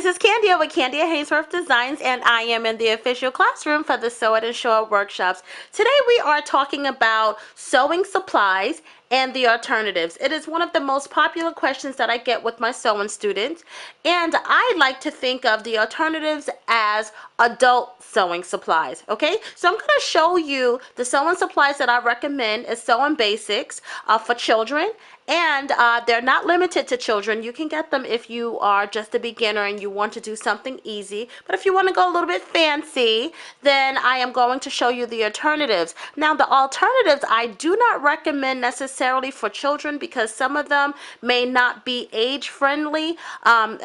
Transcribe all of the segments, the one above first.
this is Kandia with Kandia Haynesworth Designs, and I am in the official classroom for the Sew It and Show It workshops. Today we are talking about sewing supplies and the alternatives. It is one of the most popular questions that I get with my sewing students, and I like to think of the alternatives as adult sewing supplies. Okay, so I'm going to show you the sewing supplies that I recommend as sewing basics for children. And they're not limited to children. You can get them if you are just a beginner and you want to do something easy. But if you want to go a little bit fancy, then I am going to show you the alternatives. Now, the alternatives I do not recommend necessarily for children because some of them may not be age friendly.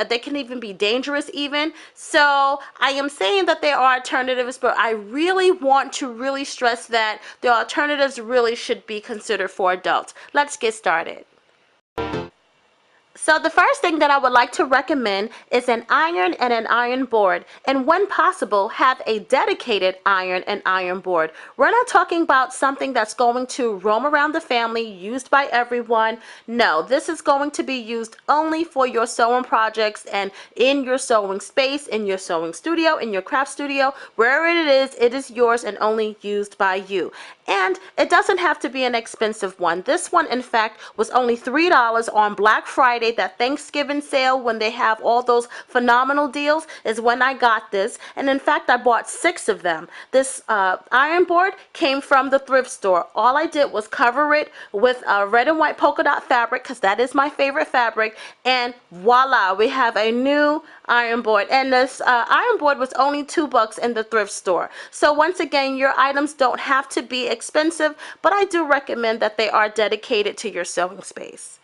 They can even be dangerous even. So I am saying that there are alternatives, but I really want to really stress that the alternatives really should be considered for adults. Let's get started. So the first thing that I would like to recommend is an iron and an iron board, and when possible have a dedicated iron and iron board. We're not talking about something that's going to roam around the family, used by everyone. No, this is going to be used only for your sewing projects and in your sewing space, in your sewing studio, in your craft studio, wherever it is yours and only used by you. And it doesn't have to be an expensive one. This one, in fact, was only $3 on Black Friday. That Thanksgiving sale when they have all those phenomenal deals is when I got this. And in fact, I bought 6 of them. This iron board came from the thrift store. All I did was cover it with red and white polka dot fabric because that is my favorite fabric. And voila, we have a new iron board. And this iron board was only $2 in the thrift store. So once again, your items don't have to be expensive, but I do recommend that they are dedicated to your sewing space.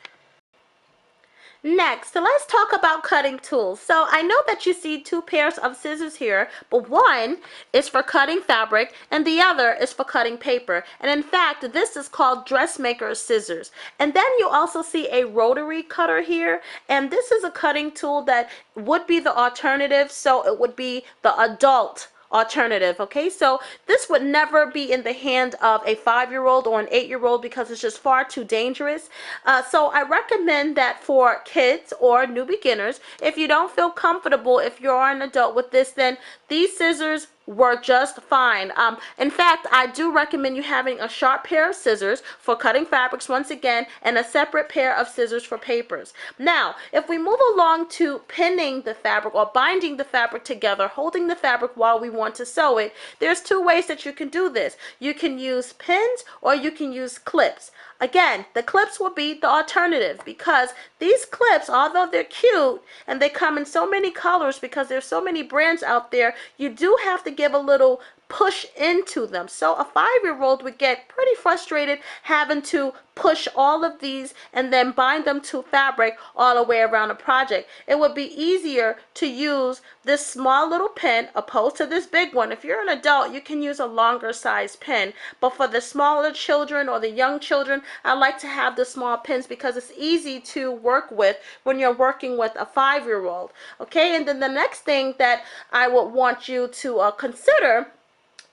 Next, let's talk about cutting tools. So I know that you see 2 pairs of scissors here, but one is for cutting fabric and the other is for cutting paper. And in fact, this is called dressmaker scissors. And then you also see a rotary cutter here, and this is a cutting tool that would be the alternative, so it would be the adult alternative. Okay, so this would never be in the hand of a 5-year-old or an 8-year-old because it's just far too dangerous. So I recommend that for kids or new beginners. If you don't feel comfortable, if you're an adult with this, then these scissors work just fine. In fact, I do recommend you having a sharp pair of scissors for cutting fabrics once again, and a separate pair of scissors for papers. Now, if we move along to pinning the fabric or binding the fabric together, holding the fabric while we want to sew it, there's 2 ways that you can do this. You can use pins or you can use clips. Again, the clips will be the alternative because these clips, although they're cute and they come in so many colors because there's so many brands out there, you do have to give a little push into them. So a 5-year-old would get pretty frustrated having to push all of these and then bind them to fabric all the way around a project. It would be easier to use this small little pin opposed to this big one. If you're an adult, you can use a longer size pin, but for the smaller children or the young children, I like to have the small pins because it's easy to work with when you're working with a 5-year-old. Okay, and then the next thing that I would want you to consider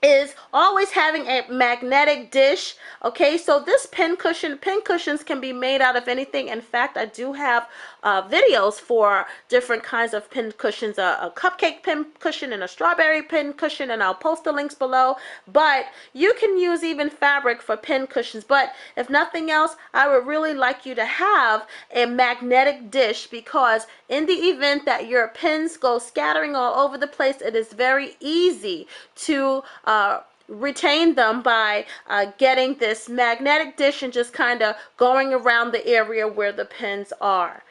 is always having a magnetic dish. Okay, so this pin cushions can be made out of anything. In fact, I do have videos for different kinds of pin cushions, a cupcake pin cushion and a strawberry pin cushion, and I'll post the links below. But you can use even fabric for pin cushions. But if nothing else, I would really like you to have a magnetic dish because in the event that your pins go scattering all over the place, it is very easy to retain them by getting this magnetic dish and just kind of going around the area where the pins are.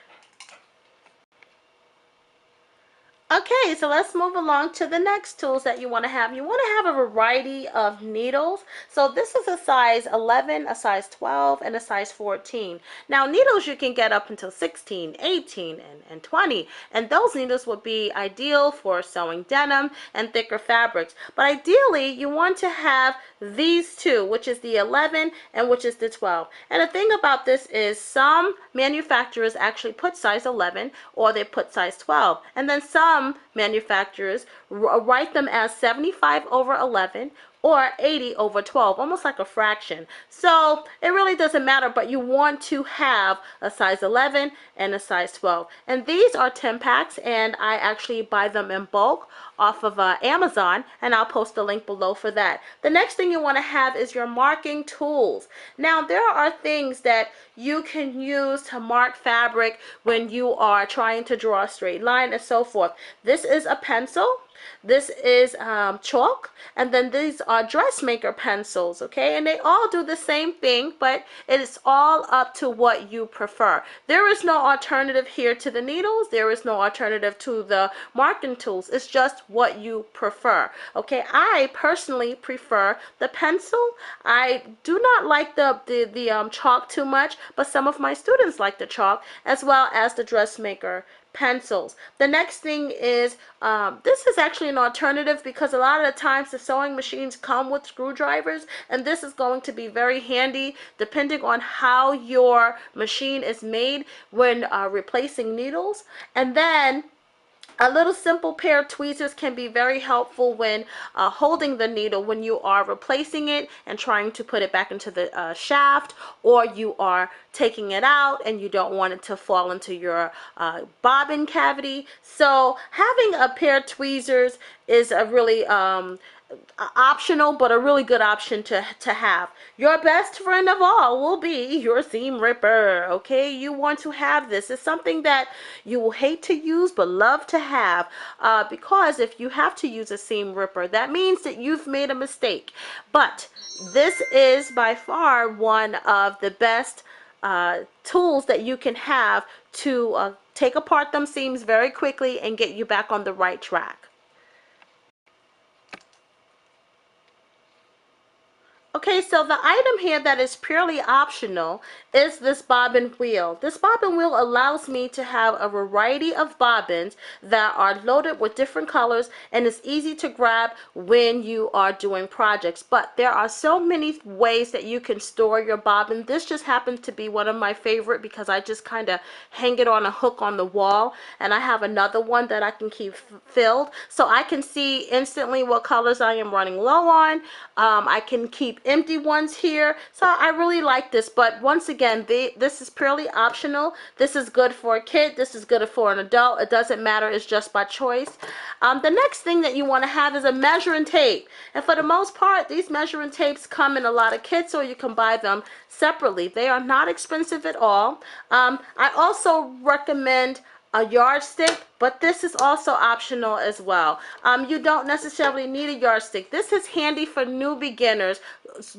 Okay, so let's move along to the next tools that you want to have. You want to have a variety of needles. So this is a size 11, a size 12, and a size 14. Now needles you can get up until 16, 18, and 20. And those needles would be ideal for sewing denim and thicker fabrics. But ideally you want to have these 2, which is the 11 and which is the 12. And the thing about this is some manufacturers actually put size 11 or they put size 12. And then some manufacturers write them as 75/11 or 80 over 12, almost like a fraction. So it really doesn't matter, but you want to have a size 11 and a size 12. And these are 10 packs, and I actually buy them in bulk off of Amazon, and I'll post a link below for that. The next thing you want to have is your marking tools. Now, there are things that you can use to mark fabric when you are trying to draw a straight line and so forth. This is a pencil. This is chalk, and then these are dressmaker pencils, okay? And they all do the same thing, but it is all up to what you prefer. There is no alternative here to the needles. There is no alternative to the marking tools. It's just what you prefer, okay? I personally prefer the pencil. I do not like the chalk too much, but some of my students like the chalk, as well as the dressmaker pencils. The next thing is, this is actually an alternative because a lot of the times the sewing machines come with screwdrivers, and this is going to be very handy depending on how your machine is made when replacing needles. And then a little simple pair of tweezers can be very helpful when holding the needle when you are replacing it and trying to put it back into the shaft, or you are taking it out and you don't want it to fall into your bobbin cavity. So having a pair of tweezers is a really optional, but a really good option to have. Your best friend of all will be your seam ripper, okay? You want to have this. It's something that you will hate to use but love to have, because if you have to use a seam ripper, that means that you've made a mistake. But this is by far one of the best tools that you can have to take apart them seams very quickly and get you back on the right track. Okay, so the item here that is purely optional is this bobbin wheel. This bobbin wheel allows me to have a variety of bobbins that are loaded with different colors, and it's easy to grab when you are doing projects. But there are so many ways that you can store your bobbin. This just happens to be one of my favorite because I just kind of hang it on a hook on the wall, and I have another one that I can keep filled, so I can see instantly what colors I am running low on. I can keep empty ones here, so I really like this. But once again, this is purely optional. This is good for a kid, this is good for an adult. It doesn't matter, it's just by choice. The next thing that you want to have is a measuring tape, and for the most part these measuring tapes come in a lot of kits, or you can buy them separately. They are not expensive at all. I also recommend a yardstick, but this is also optional as well. You don't necessarily need a yardstick. This is handy for new beginners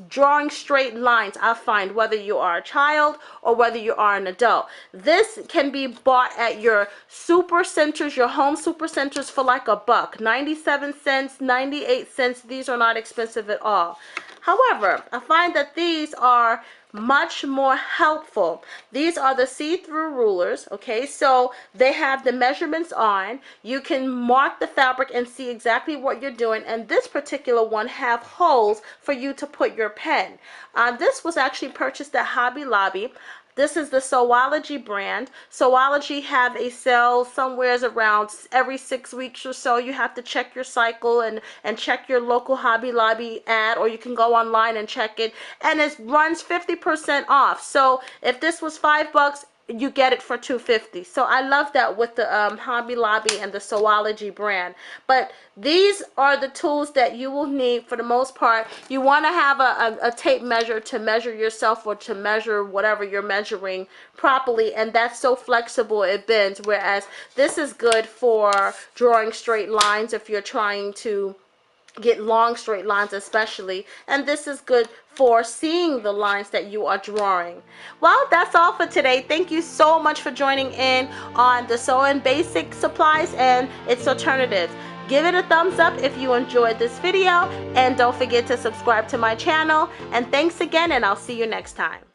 drawing straight lines. I find whether you are a child or whether you are an adult, this can be bought at your super centers, your home super centers, for like $1, 97 cents, 98 cents. These are not expensive at all. However, I find that these are much more helpful. These are the see-through rulers, okay? So they have the measurements on. You can mark the fabric and see exactly what you're doing, and this particular one have holes for you to put your pen. This was actually purchased at Hobby Lobby. This is the Sewology brand. Sewology have a sale somewhere around every 6 weeks or so. You have to check your cycle and check your local Hobby Lobby ad, or you can go online and check it. And it runs 50% off. So if this was $5, you get it for $2.50. So I love that with the Hobby Lobby and the Sewology brand. But these are the tools that you will need for the most part. You want to have a tape measure to measure yourself, or to measure whatever you're measuring properly, and that's so flexible it bends, whereas this is good for drawing straight lines if you're trying to get long straight lines especially, and this is good for seeing the lines that you are drawing. Well, that's all for today. Thank you so much for joining in on the Sewing Basic Supplies and its alternatives. Give it a thumbs up if you enjoyed this video, and don't forget to subscribe to my channel. And thanks again, and I'll see you next time.